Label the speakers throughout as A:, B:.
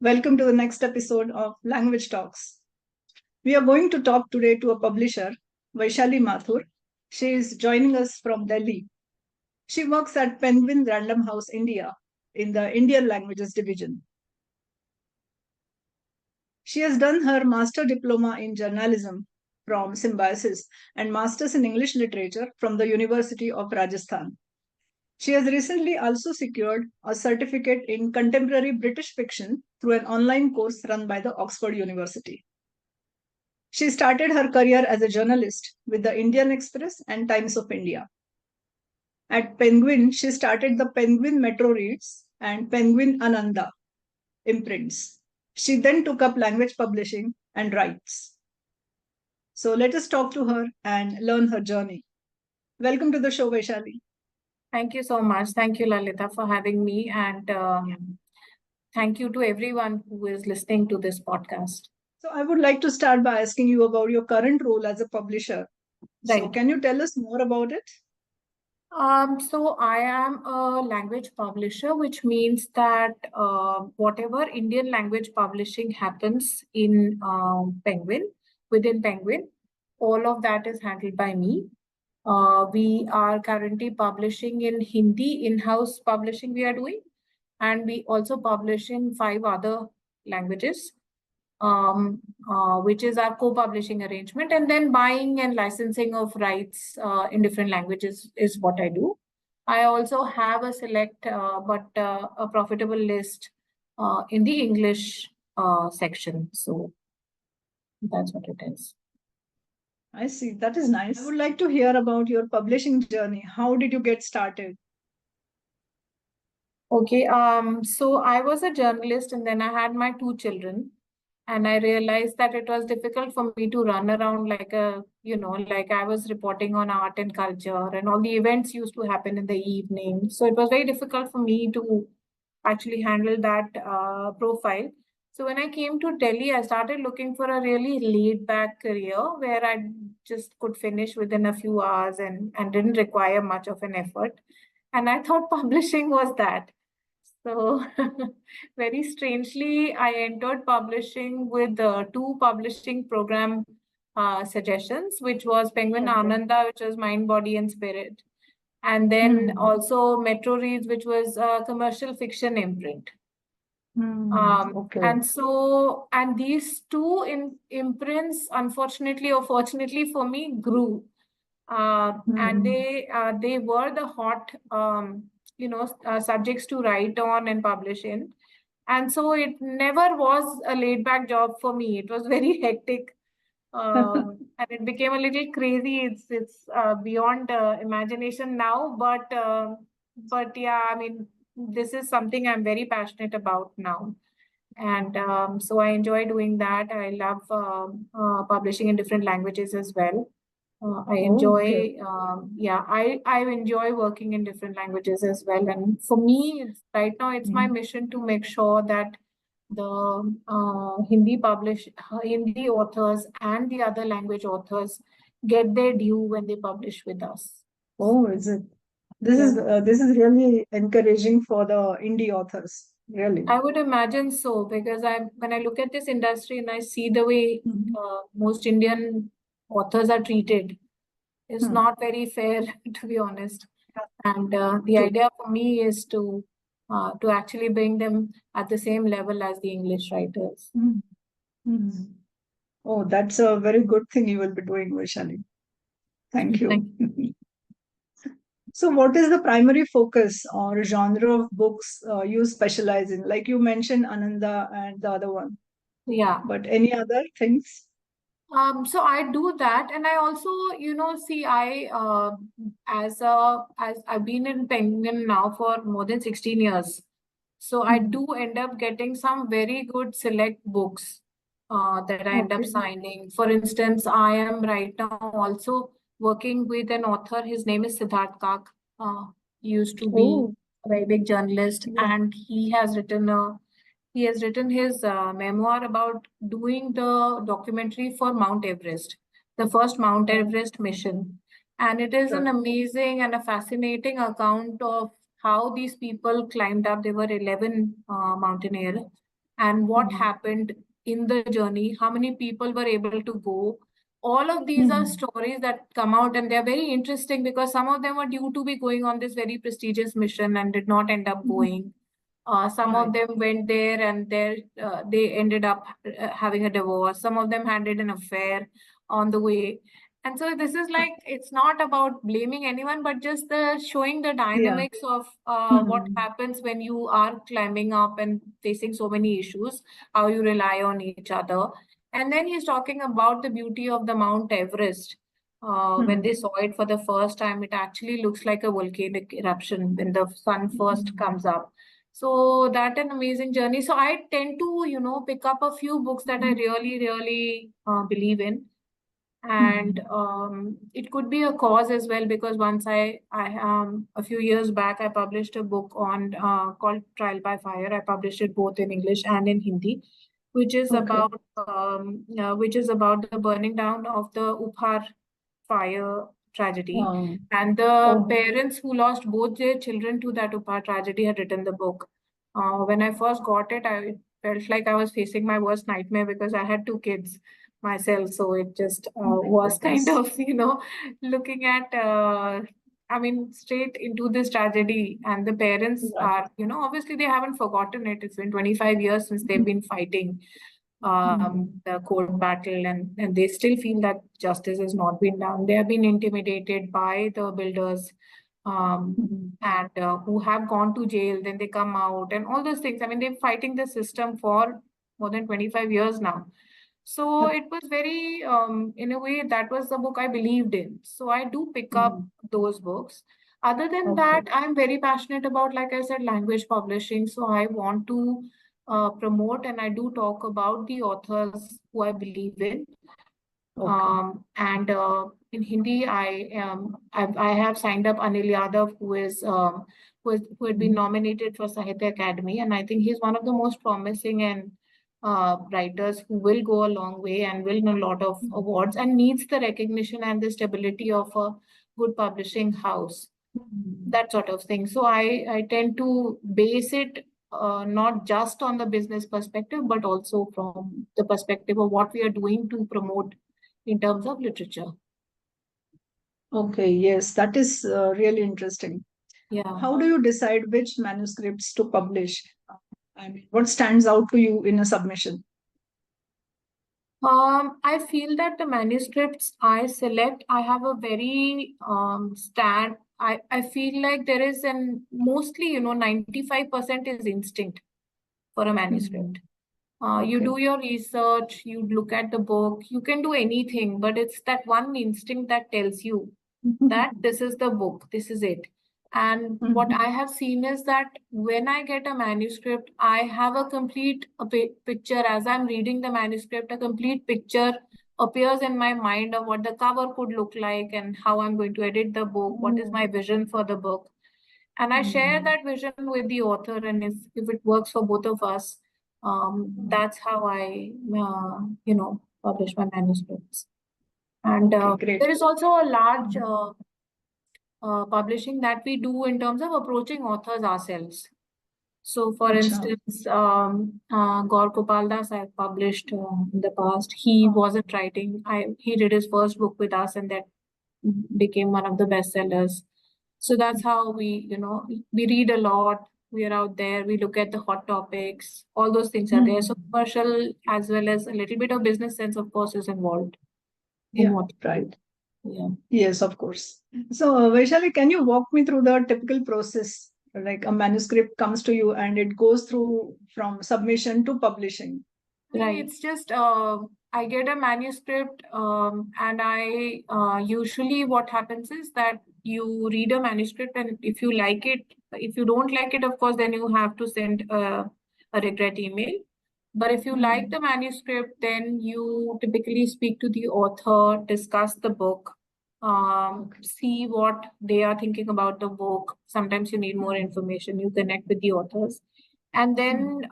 A: Welcome to the next episode of Language Talks. We are going to talk today to a publisher, Vaishali Mathur. She is joining us from Delhi. She works at Penguin Random House India in the Indian Languages Division. She has done her master diploma in journalism from Symbiosis and masters in English literature from the University of Rajasthan. She has recently also secured a certificate in contemporary British fiction through an online course run by the Oxford University. She started her career as a journalist with the Indian Express and Times of India. At Penguin, she started the Penguin Metro Reads and Penguin Ananda imprints. She then took up language publishing and writes. So let us talk to her and learn her journey. Welcome to the show, Vaishali.
B: Thank you so much. Thank you, Lalita, for having me. And thank you to everyone who is listening to this podcast.
A: So I would like to start by asking you about your current role as a publisher.
B: Right.
A: So can you tell us more about it?
B: So I am a language publisher, which means that whatever Indian language publishing happens in within Penguin, all of that is handled by me. We are currently publishing in Hindi, in-house publishing we are doing, and we also publish in 5 other languages, which is our co-publishing arrangement, and then buying and licensing of rights in different languages is what I do. I also have a select but a profitable list in the English section. So that's what it is.
A: I see. That is nice. I would like to hear about your publishing journey. How did you get started?
B: Okay. So I was a journalist, and then I had my 2 children. And I realized that it was difficult for me to run around like like I was reporting on art and culture, and all the events used to happen in the evening. So it was very difficult for me to actually handle that profile. So when I came to Delhi, I started looking for a really laid back career where I just could finish within a few hours and didn't require much of an effort. And I thought publishing was that. So very strangely, I entered publishing with 2 publishing program suggestions, which was Penguin Ananda, which was Mind, Body, and Spirit. And then also Metro Reads, which was a commercial fiction imprint. And these 2 imprints, unfortunately or fortunately for me, grew. And they were the hot subjects to write on and publish in. And so it never was a laid back job for me. It was very hectic. And it became a little crazy. It's beyond imagination now. But yeah, I mean, this is something I'm very passionate about now. And so I enjoy doing that. I love publishing in different languages as well. I enjoy, I enjoy working in different languages as well. And for me, right now, it's my mission to make sure that the Hindi authors and the other language authors get their due when they publish with us.
A: Oh, is it? This is really encouraging for the indie authors. Really,
B: I would imagine so, because when I look at this industry and I see the way most Indian authors are treated, it's not very fair, to be honest. And the idea for me is to actually bring them at the same level as the English writers.
A: Oh, that's a very good thing you will be doing, Vaishali. Thank you.
B: Thank you.
A: So what is the primary focus or genre of books you specialize in? Like you mentioned Ananda and the other one.
B: Yeah.
A: But any other things?
B: So I do that, and I also, see, as I've been in Penguin now for more than 16 years. So I do end up getting some very good select books that I end up signing. For instance, I am right now also working with an author. His name is Siddharth Kak. He used to be a very big journalist, and he has written his memoir about doing the documentary for Mount Everest, the first Mount Everest mission. And it is an amazing and a fascinating account of how these people climbed up. There were 11 mountaineers, and what happened in the journey, how many people were able to go. All of these are stories that come out, and they're very interesting because some of them were due to be going on this very prestigious mission and did not end up going. Some of them went there and they ended up having a divorce. Some of them had an affair on the way. And so this is like, it's not about blaming anyone, but just showing the dynamics of what happens when you are climbing up and facing so many issues, how you rely on each other. And then he's talking about the beauty of the Mount Everest. When they saw it for the first time, it actually looks like a volcanic eruption when the sun first comes up. So that an amazing journey. So I tend to, pick up a few books that I really, really believe in. And it could be a cause as well, because once I a few years back, I published a book on called Trial by Fire. I published it both in English and in Hindi, which is about the burning down of the Upar fire tragedy. And the parents who lost both their children to that Upar tragedy had written the book. When I first got it, I felt like I was facing my worst nightmare because I had two kids myself. So it just was kind of, looking at, straight into this tragedy. And the parents are, obviously they haven't forgotten it. It's been 25 years since they've been fighting the court battle, and they still feel that justice has not been done. They have been intimidated by the builders and who have gone to jail, then they come out and all those things. I mean, they're fighting the system for more than 25 years now. So it was very, in a way, that was the book I believed in. So I do pick up those books. Other than that, I'm very passionate about, like I said, language publishing. So I want to promote, and I do talk about the authors who I believe in. And in Hindi, I have signed up Anil Yadav, who had been nominated for Sahitya Academy, and I think he's one of the most promising and writers who will go a long way and will win a lot of awards and needs the recognition and the stability of a good publishing house, that sort of thing. So I tend to base it not just on the business perspective, but also from the perspective of what we are doing to promote in terms of literature.
A: Okay, yes, that is really interesting.
B: Yeah.
A: How do you decide which manuscripts to publish? I mean, what stands out to you in a submission?
B: I feel that the manuscripts I select, I have a very I feel like there is mostly, 95% is instinct for a manuscript. You do your research, you look at the book, you can do anything, but it's that one instinct that tells you that this is the book, this is it. And what I have seen is that when I get a manuscript, I have a complete picture. As I'm reading the manuscript, a complete picture appears in my mind of what the cover could look like and how I'm going to edit the book, what is my vision for the book. And I share that vision with the author, and if it works for both of us, that's how I, publish my manuscripts. And there is also a large publishing that we do in terms of approaching authors ourselves. So, for instance, Gaur Gopal Das, I've published in the past. He wasn't writing. He did his first book with us, and that became one of the bestsellers. So that's how we read a lot. We are out there. We look at the hot topics. All those things are there. So commercial as well as a little bit of business sense, of course, is involved.
A: Right.
B: Yeah.
A: Yes, of course. So, Vaishali, can you walk me through the typical process? Like a manuscript comes to you and it goes through from submission to publishing.
B: Right. It's just I get a manuscript, and I usually what happens is that you read a manuscript, and if you like it, if you don't like it, of course, then you have to send a regret email. But if you like the manuscript, then you typically speak to the author, discuss the book, see what they are thinking about the book. Sometimes you need more information. You connect with the authors. And then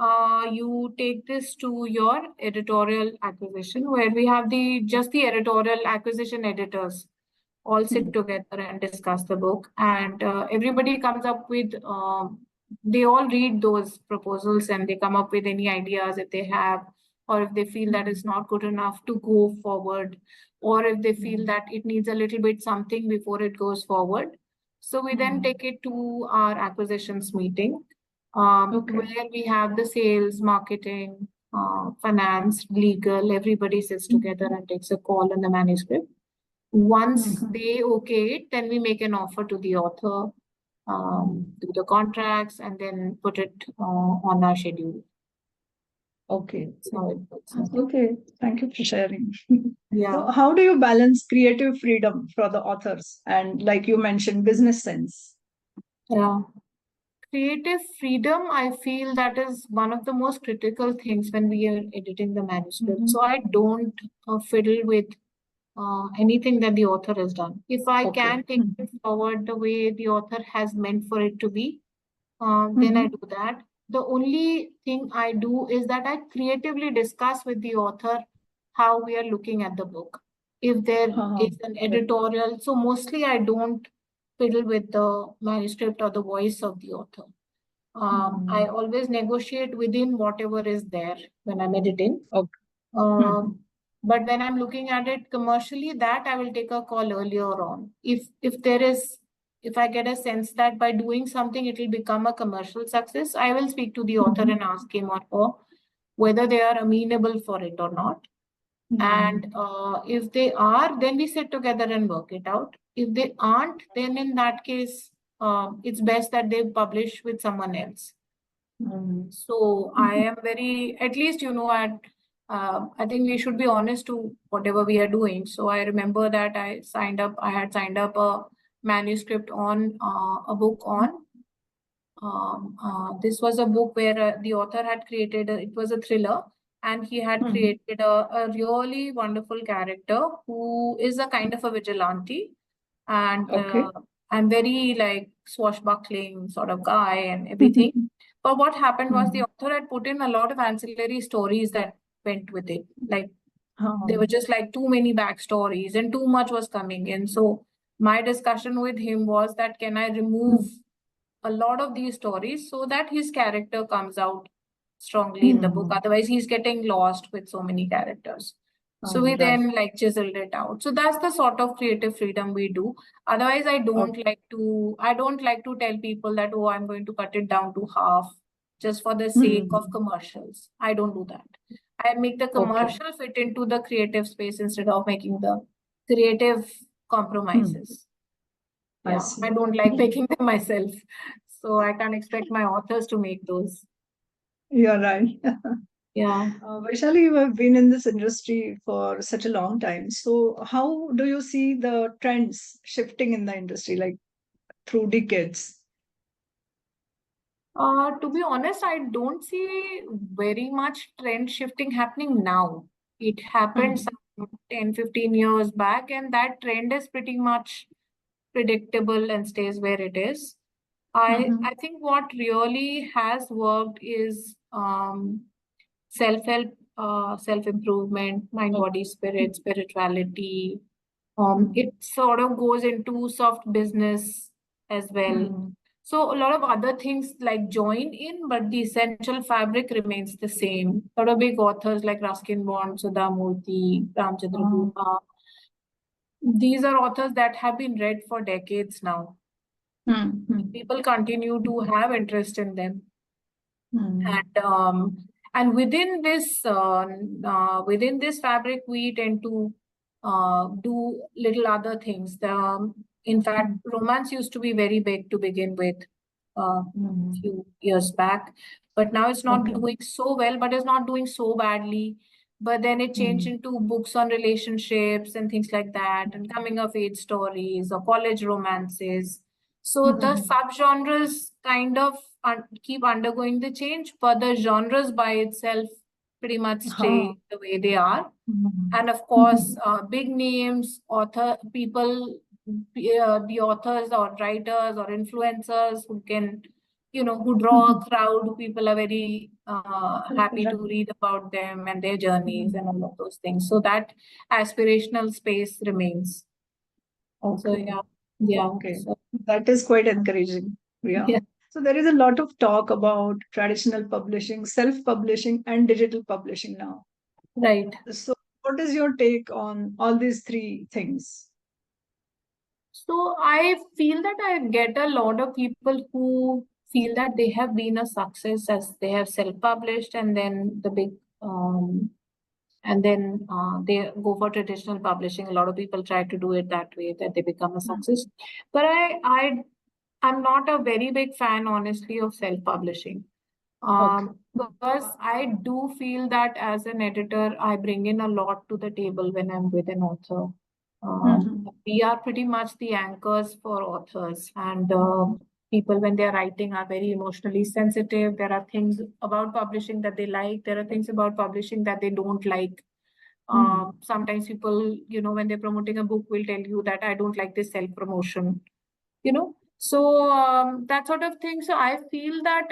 B: you take this to your editorial acquisition, where we have just the editorial acquisition editors all sit together and discuss the book. And everybody comes up with they all read those proposals and they come up with any ideas if they have, or if they feel that it's not good enough to go forward, or if they feel that it needs a little bit something before it goes forward. So we then take it to our acquisitions meeting, where we have the sales, marketing, finance, legal, everybody sits together and takes a call on the manuscript. Once they okay it, then we make an offer to the author, do the contracts, and then put it on our schedule.
A: Okay.
B: So it works.
A: Okay. Thank you for sharing.
B: Yeah.
A: So how do you balance creative freedom for the authors and, like you mentioned, business sense?
B: Yeah. Creative freedom, I feel that is one of the most critical things when we are editing the manuscript. So I don't fiddle with anything that the author has done. If I can take it forward the way the author has meant for it to be, then I do that. The only thing I do is that I creatively discuss with the author how we are looking at the book. If there is an editorial, so mostly I don't fiddle with the manuscript or the voice of the author. I always negotiate within whatever is there when I'm editing. But when I'm looking at it commercially, that I will take a call earlier on. If I get a sense that by doing something it will become a commercial success, I will speak to the author and ask him or her whether they are amenable for it or not. And if they are, then we sit together and work it out. If they aren't, then in that case, it's best that they publish with someone else. So I am very, at least, I think we should be honest to whatever we are doing. So I remember that I had signed up a manuscript on a book on. This was a book where the author had created, it was a thriller, and he had created a really wonderful character who is a kind of a vigilante and very like swashbuckling sort of guy and everything. But what happened was the author had put in a lot of ancillary stories that went with it. Like there were just like too many backstories and too much was coming in. So my discussion with him was that can I remove a lot of these stories so that his character comes out strongly in the book. Otherwise, he's getting lost with so many characters. So we then like chiseled it out. So that's the sort of creative freedom we do. Otherwise, I don't like to tell people that, oh, I'm going to cut it down to half just for the sake of commercials. I don't do that. I make the commercial fit into the creative space instead of making the creative compromises. Yeah, I don't like making them myself. So I can't expect my authors to make those.
A: You're right.
B: Yeah.
A: Vaishali, you have been in this industry for such a long time. So how do you see the trends shifting in the industry, like through decades?
B: To be honest, I don't see very much trend shifting happening now. It happened some 10, 15 years back, and that trend is pretty much predictable and stays where it is. I think what really has worked is self-help, self-improvement, mind, body, spirit, spirituality. It sort of goes into soft business as well. So a lot of other things like join in, but the essential fabric remains the same. A lot of big authors like Ruskin Bond, Sudha Murthy, Ramchandra Guha. These are authors that have been read for decades now. People continue to have interest in them. And within this fabric, we tend to do little other things. In fact, romance used to be very big to begin with a few years back, but now it's not doing so well, but it's not doing so badly. But then it changed into books on relationships and things like that, and coming of age stories or college romances. So the subgenres kind of keep undergoing the change, but the genres by itself pretty much stay the way they are. And of course, big names, the authors or writers or influencers who can, who draw a crowd. People are very happy to read about them and their journeys and all of those things. So that aspirational space remains. So yeah.
A: Okay. So that is quite encouraging. Yeah. So there is a lot of talk about traditional publishing, self-publishing, and digital publishing now.
B: Right.
A: So what is your take on all these three things?
B: So I feel that I get a lot of people who feel that they have been a success as they have self-published, and then they go for traditional publishing. A lot of people try to do it that way, that they become a success. But I'm not a very big fan, honestly, of self-publishing.
A: Okay.
B: Because I do feel that as an editor, I bring in a lot to the table when I'm with an author. We are pretty much the anchors for authors, and people, when they're writing, are very emotionally sensitive. There are things about publishing that they like. There are things about publishing that they don't like. Sometimes people, when they're promoting a book, will tell you that I don't like this self-promotion, So that sort of thing. So I feel that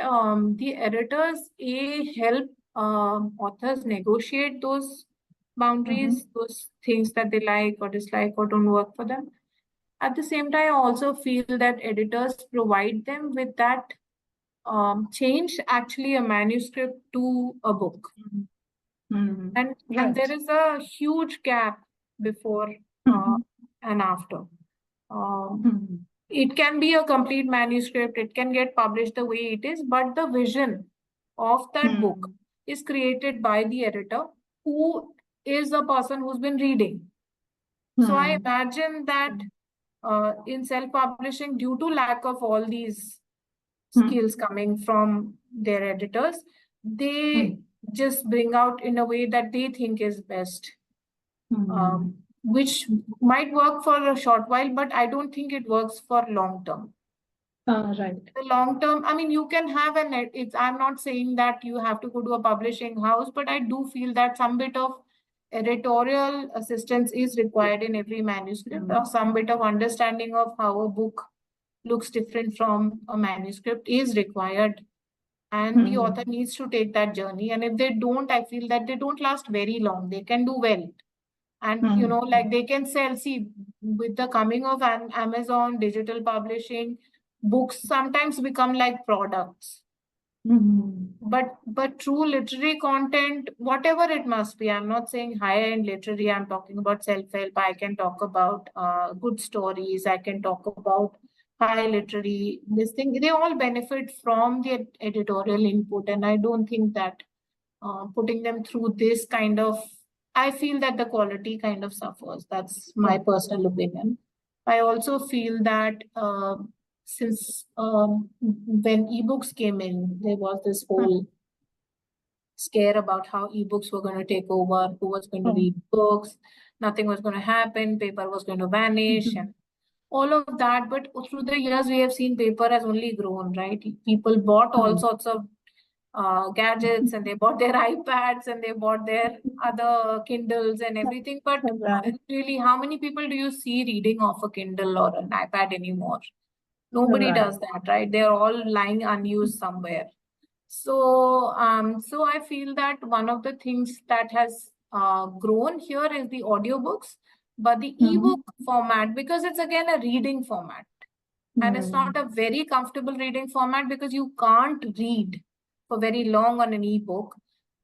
B: the editors help authors negotiate those boundaries, those things that they like or dislike or don't work for them. At the same time, I also feel that editors provide them with that change actually a manuscript to a book. And there is a huge gap before and after. It can be a complete manuscript, it can get published the way it is, but the vision of that book is created by the editor, who is a person who's been reading. So I imagine that in self-publishing, due to lack of all these skills coming from their editors, they just bring out in a way that they think is best, which might work for a short while, but I don't think it works for long term.
A: Right.
B: The long term, I mean, you can have I'm not saying that you have to go to a publishing house, but I do feel that some bit of editorial assistance is required in every manuscript, or some bit of understanding of how a book looks different from a manuscript is required. And the author needs to take that journey. And if they don't, I feel that they don't last very long. They can do well. And, like they can sell. See, with the coming of Amazon, digital publishing, books sometimes become like products. But true literary content, whatever it must be, I'm not saying higher-end literary, I'm talking about self-help. I can talk about good stories. I can talk about high literary, this thing. They all benefit from the editorial input. And I don't think that putting them through this kind of, I feel that the quality kind of suffers. That's my personal opinion. I also feel that since when ebooks came in, there was this whole scare about how ebooks were going to take over, who was going to read books, nothing was going to happen, paper was going to vanish, and all of that. But through the years, we have seen paper has only grown, right? People bought all sorts of gadgets, and they bought their iPads, and they bought their other Kindles and everything. But really, how many people do you see reading off a Kindle or an iPad anymore? Nobody does that, right? They're all lying unused somewhere. So, so I feel that one of the things that has grown here is the audiobooks, but the ebook format, because it's again a reading format. And it's not a very comfortable reading format because you can't read for very long on an ebook.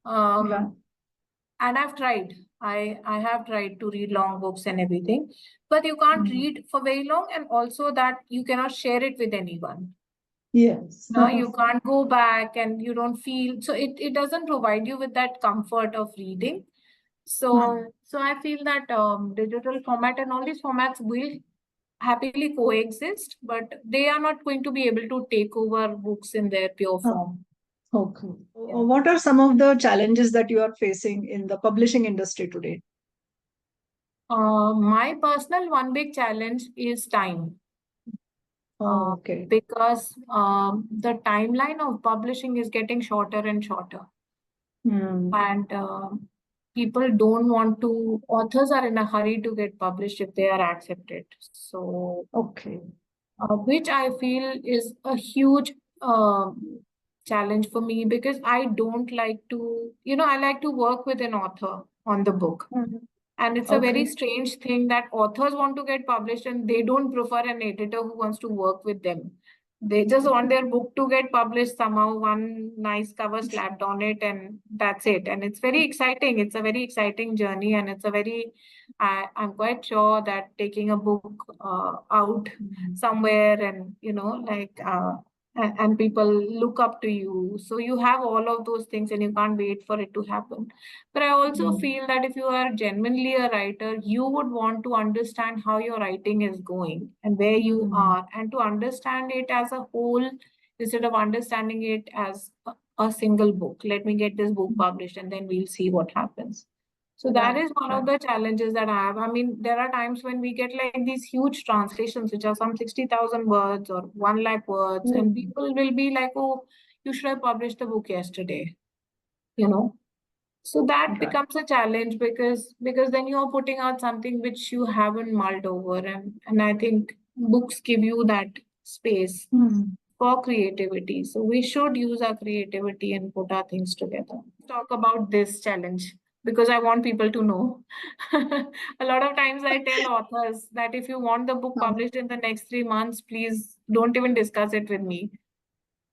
B: And I've tried. I have tried to read long books and everything, but you can't read for very long, and also that you cannot share it with anyone.
A: Yes.
B: You can't go back, and you don't feel, so it doesn't provide you with that comfort of reading. So I feel that digital format and all these formats will happily coexist, but they are not going to be able to take over books in their pure form.
A: Okay. What are some of the challenges that you are facing in the publishing industry today?
B: My personal one big challenge is time.
A: Okay.
B: Because the timeline of publishing is getting shorter and shorter. And people don't want to, authors are in a hurry to get published if they are accepted. So, which I feel is a huge challenge for me, because I don't like to, I like to work with an author on the book. And it's a very strange thing that authors want to get published and they don't prefer an editor who wants to work with them. They just want their book to get published somehow, one nice cover slapped on it, and that's it. And it's very exciting. It's a very exciting journey, and it's a very, I'm quite sure that taking a book out somewhere and, and people look up to you. So you have all of those things and you can't wait for it to happen. But I also feel that if you are genuinely a writer, you would want to understand how your writing is going and where you are, and to understand it as a whole instead of understanding it as a single book. Let me get this book published and then we'll see what happens. So that is one of the challenges that I have. I mean, there are times when we get like these huge translations, which are some 60,000 words or 1 lakh words, and people will be like, oh, you should have published the book yesterday, you know? So that becomes a challenge because then you're putting out something which you haven't mulled over. And I think books give you that space for creativity. So we should use our creativity and put our things together. Talk about this challenge because I want people to know. A lot of times I tell authors that if you want the book published in the next 3 months, please don't even discuss it with me.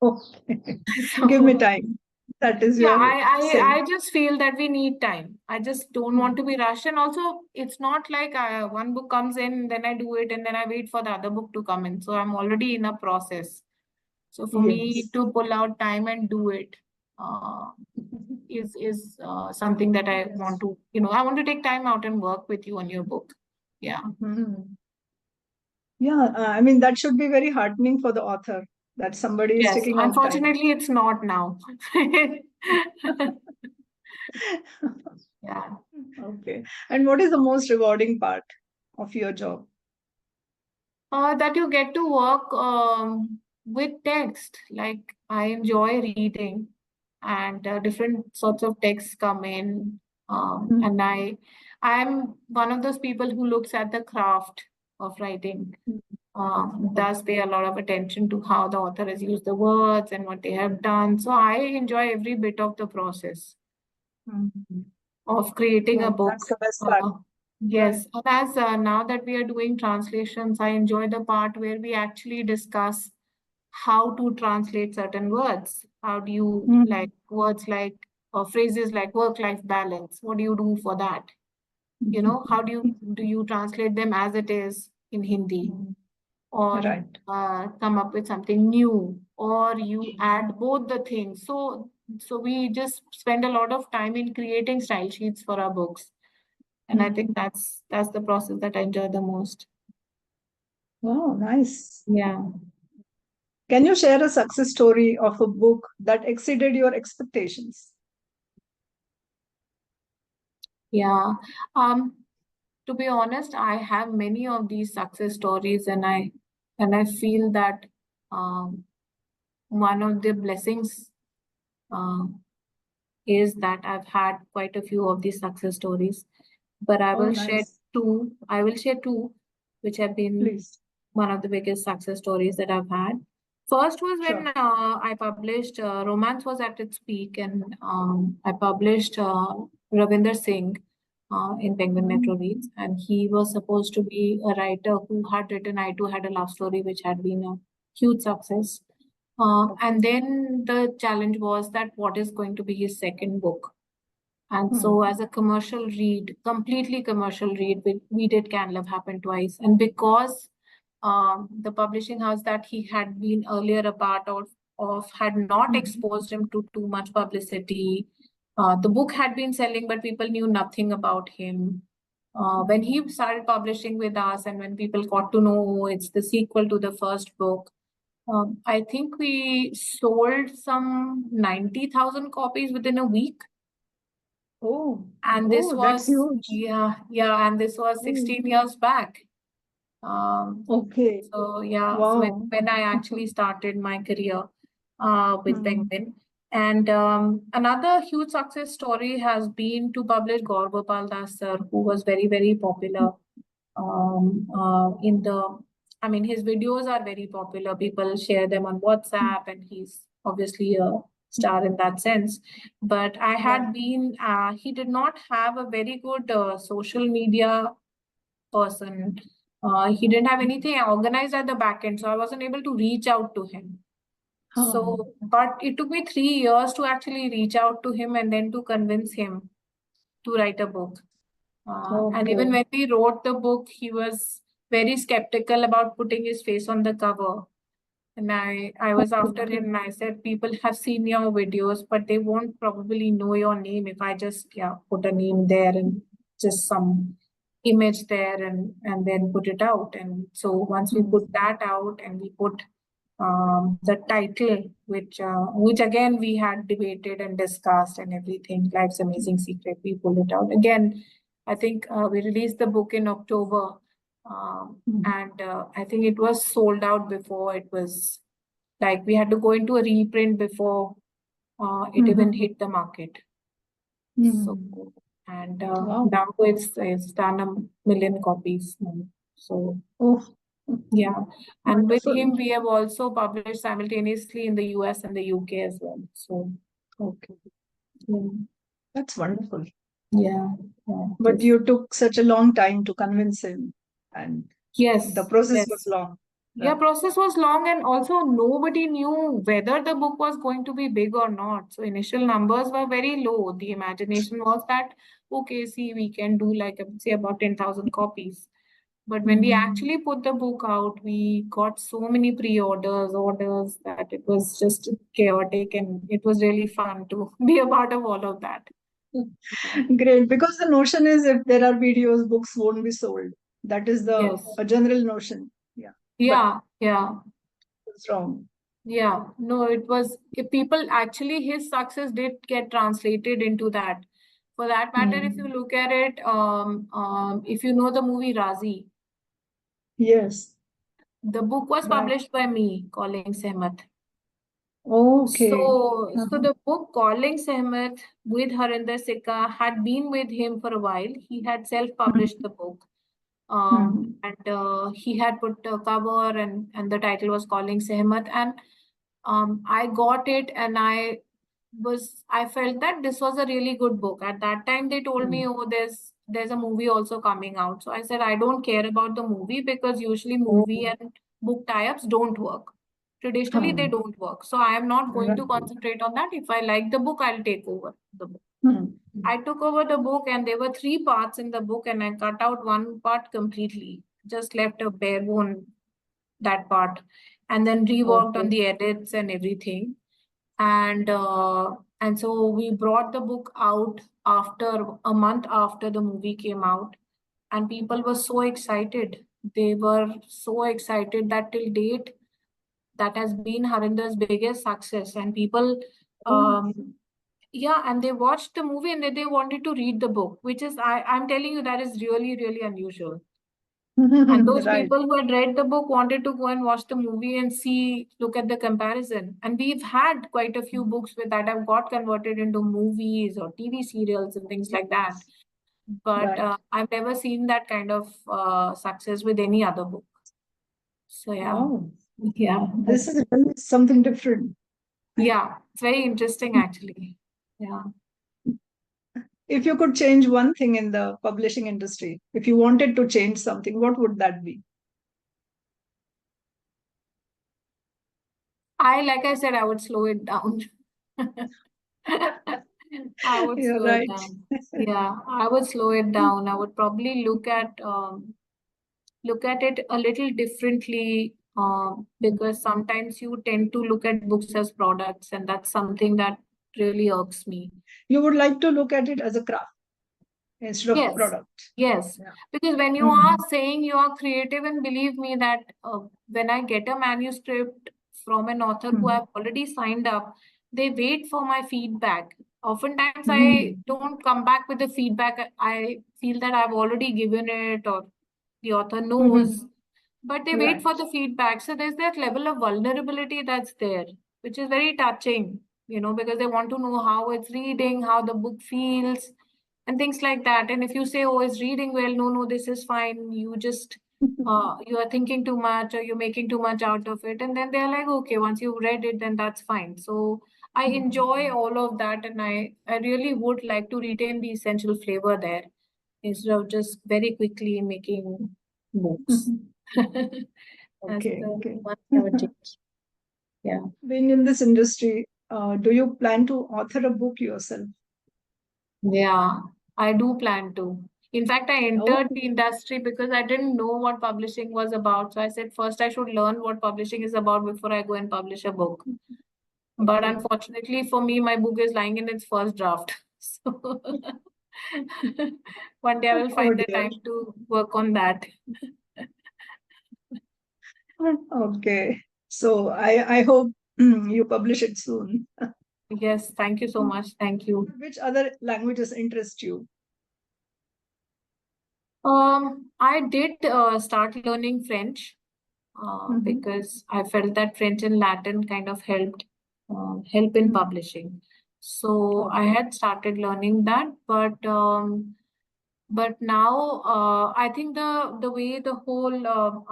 A: Okay. Give me time. That is your
B: I just feel that we need time. I just don't want to be rushed. And also, it's not like one book comes in, then I do it, and then I wait for the other book to come in. So I'm already in a process. So for me to pull out time and do it is something that I want to, I want to take time out and work with you on your book. Yeah.
A: Yeah, I mean, that should be very heartening for the author that somebody is taking out time.
B: Unfortunately, it's not now. Yeah.
A: Okay. And what is the most rewarding part of your job?
B: That you get to work with text. Like I enjoy reading, and different sorts of texts come in. And I'm one of those people who looks at the craft of writing. Does pay a lot of attention to how the author has used the words and what they have done. So I enjoy every bit of the process of creating a book.
A: That's the best part.
B: Yes, and as now that we are doing translations, I enjoy the part where we actually discuss how to translate certain words. How do you like words like or phrases like work-life balance? What do you do for that? How do you translate them as it is in Hindi? Or come up with something new, or you add both the things. So we just spend a lot of time in creating style sheets for our books. And I think that's the process that I enjoy the most.
A: Wow, nice.
B: Yeah.
A: Can you share a success story of a book that exceeded your expectations?
B: Yeah. To be honest, I have many of these success stories, and I feel that one of the blessings is that I've had quite a few of these success stories. But I will share two. I will share two, which have been one of the biggest success stories that I've had. First was when I published Romance was at its peak, and I published Ravinder Singh in Penguin Metro Reads, and he was supposed to be a writer who had written I Too Had a Love Story, which had been a huge success. And then the challenge was that what is going to be his second book. And so as a commercial read, completely commercial read, we did Can Love Happen Twice. And because the publishing house that he had been earlier a part of had not exposed him to too much publicity, the book had been selling, but people knew nothing about him. When he started publishing with us and when people got to know it's the sequel to the first book, I think we sold some 90,000 copies within a week. And this was
A: that's huge.
B: And this was 16 years back.
A: Okay.
B: So yeah,
A: wow.
B: so when I actually started my career with Penguin. And another huge success story has been to publish Gaur Gopal Das sir, who was very, very popular his videos are very popular. People share them on WhatsApp, and he's obviously a star in that sense. But I had been, he did not have a very good social media person He didn't have anything organized at the back end, so I wasn't able to reach out to him. So, but it took me 3 years to actually reach out to him and then to convince him to write a book. And even when we wrote the book, he was very skeptical about putting his face on the cover. And I was after him and I said, people have seen your videos, but they won't probably know your name if I just put a name there and just some image there and then put it out. And so once we put that out and we put the title, which again we had debated and discussed and everything, Life's Amazing Secret, we pulled it out. Again, I think we released the book in October. And I think it was sold out before it was, like, we had to go into a reprint before it even hit the market. So, and now it's done 1 million copies now. So, yeah. And with him, we have also published simultaneously in the US and the UK as well. So,
A: That's wonderful.
B: Yeah.
A: But you took such a long time to convince him, and
B: yes,
A: the process was long.
B: Yeah, process was long, and also nobody knew whether the book was going to be big or not. So initial numbers were very low. The imagination was that, okay, see, we can do like, say, about 10,000 copies. But when we actually put the book out, we got so many orders that it was just chaotic, and it was really fun to be a part of all of that.
A: Great, because the notion is if there are videos, books won't be sold. That is a general notion.
B: Yeah.
A: It's wrong.
B: Yeah, no, it was, if people actually, his success did get translated into that. For that matter, if you look at it, if you know the movie Razi.
A: Yes.
B: The book was published by me, Calling Sehmat.
A: Okay.
B: So the book Calling Sehmat with Harinder Sikka had been with him for a while. He had self-published the book. And he had put a cover and the title was Calling Sehmat. And I got it and I felt that this was a really good book. At that time, they told me, oh, there's a movie also coming out. So I said, I don't care about the movie because usually movie and book tie-ups don't work. Traditionally, they don't work. So I am not going to concentrate on that. If I like the book, I'll take over the book. I took over the book and there were 3 parts in the book and I cut out one part completely. Just left a bare bone, that part, and then reworked on the edits and everything. And so we brought the book out after a month after the movie came out, and people were so excited. They were so excited that till date, that has been Harinder's biggest success. And people, and they watched the movie and they wanted to read the book, which is, I'm telling you, that is really, really unusual. And those people who had read the book wanted to go and watch the movie and look at the comparison. And we've had quite a few books that have got converted into movies or TV serials and things like that. But I've never seen that kind of success with any other book. So
A: this is really something different.
B: Yeah, it's very interesting actually. Yeah.
A: If you could change one thing in the publishing industry, if you wanted to change something, what would that be?
B: Like I said, I would slow it down. I would slow it down. Yeah, I would slow it down. I would probably look at it a little differently, because sometimes you tend to look at books as products, and that's something that really irks me.
A: You would like to look at it as a craft instead of product.
B: Yes, because when you are saying you are creative, and believe me that when I get a manuscript from an author who I've already signed up, they wait for my feedback. Oftentimes I don't come back with the feedback. I feel that I've already given it, or the author knows, but they wait for the feedback. So there's that level of vulnerability that's there, which is very touching, because they want to know how it's reading, how the book feels, and things like that. And if you say, oh, it's reading well, no, this is fine, you just you are thinking too much, or you're making too much out of it, and then they're like, okay, once you've read it, then that's fine. So I enjoy all of that, and I really would like to retain the essential flavor there, instead of just very quickly making books. As
A: Okay,
B: the
A: okay.
B: ones never change. Yeah.
A: Being in this industry, do you plan to author a book yourself?
B: Yeah, I do plan to. In fact, I
A: Oh,
B: entered the industry because I didn't know what publishing was about. So I said first I should learn what publishing is about before I go and publish a book. But
A: okay.
B: unfortunately for me, my book is lying in its first draft. So one day I will
A: Oh
B: find the
A: dear.
B: time to work on that.
A: Okay. So I hope you publish it soon.
B: Yes, thank you so much. Thank you.
A: Which other languages interest you?
B: I did start learning French
A: Mhm.
B: because I felt that French and Latin kind of help in
A: Mm.
B: publishing. So I
A: Okay.
B: had started learning that, but now I think the way the whole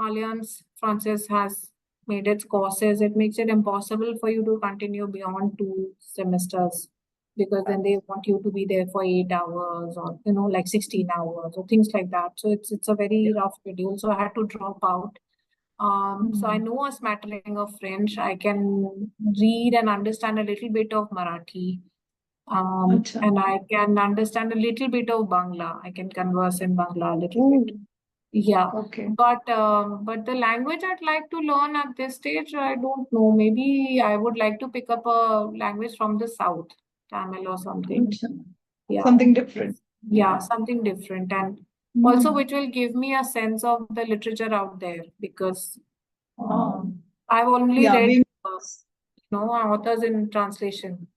B: Alliance Française has made its courses, it makes it impossible for you to continue beyond 2 semesters because then they want you to be there for 8 hours or like 16 hours or things like that. So it's a very
A: Yeah.
B: rough schedule. So I had to drop out. So I
A: Mm.
B: know a smattering of French. I can read and understand a little bit of Marathi.
A: Acha.
B: And I can understand a little bit of Bangla. I can converse in Bangla a little bit.
A: Oh,
B: Yeah,
A: okay.
B: but the language I'd like to learn at this stage, I don't know. Maybe I would like to pick up a language from the south, Tamil or something.
A: Acha.
B: Yeah,
A: Something different.
B: yeah,
A: Yeah.
B: something different, and also
A: Mm.
B: which will give me a sense of the literature out there because
A: Ah,
B: I've only
A: yeah.
B: read,
A: Being
B: authors in translation.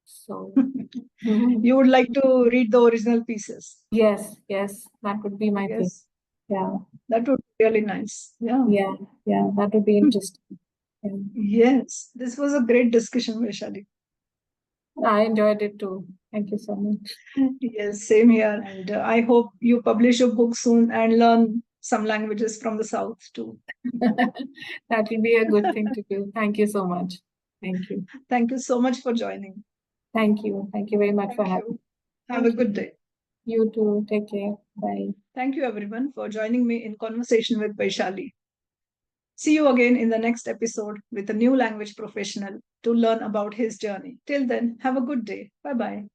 B: So, mhm.
A: you would like to read the original pieces.
B: Yes, yes, that would be my thing.
A: Yes,
B: Yeah,
A: that would be really nice. Yeah.
B: yeah, yeah, that would be interesting. Yeah.
A: Yes, this was a great discussion, Vaishali.
B: I enjoyed it too. Thank you so much.
A: Yes, same here. And I hope you publish your book soon and learn some languages from the South too.
B: That will be a good thing to do. Thank you so much. Thank you.
A: Thank you so much for joining.
B: Thank you. Thank you very much for
A: Thank
B: having
A: you.
B: me.
A: Have a
B: Thank you.
A: good day.
B: You too. Take care. Bye.
A: Thank you, everyone, for joining me in conversation with Vaishali. See you again in the next episode with a new language professional to learn about his journey. Till then, have a good day. Bye bye.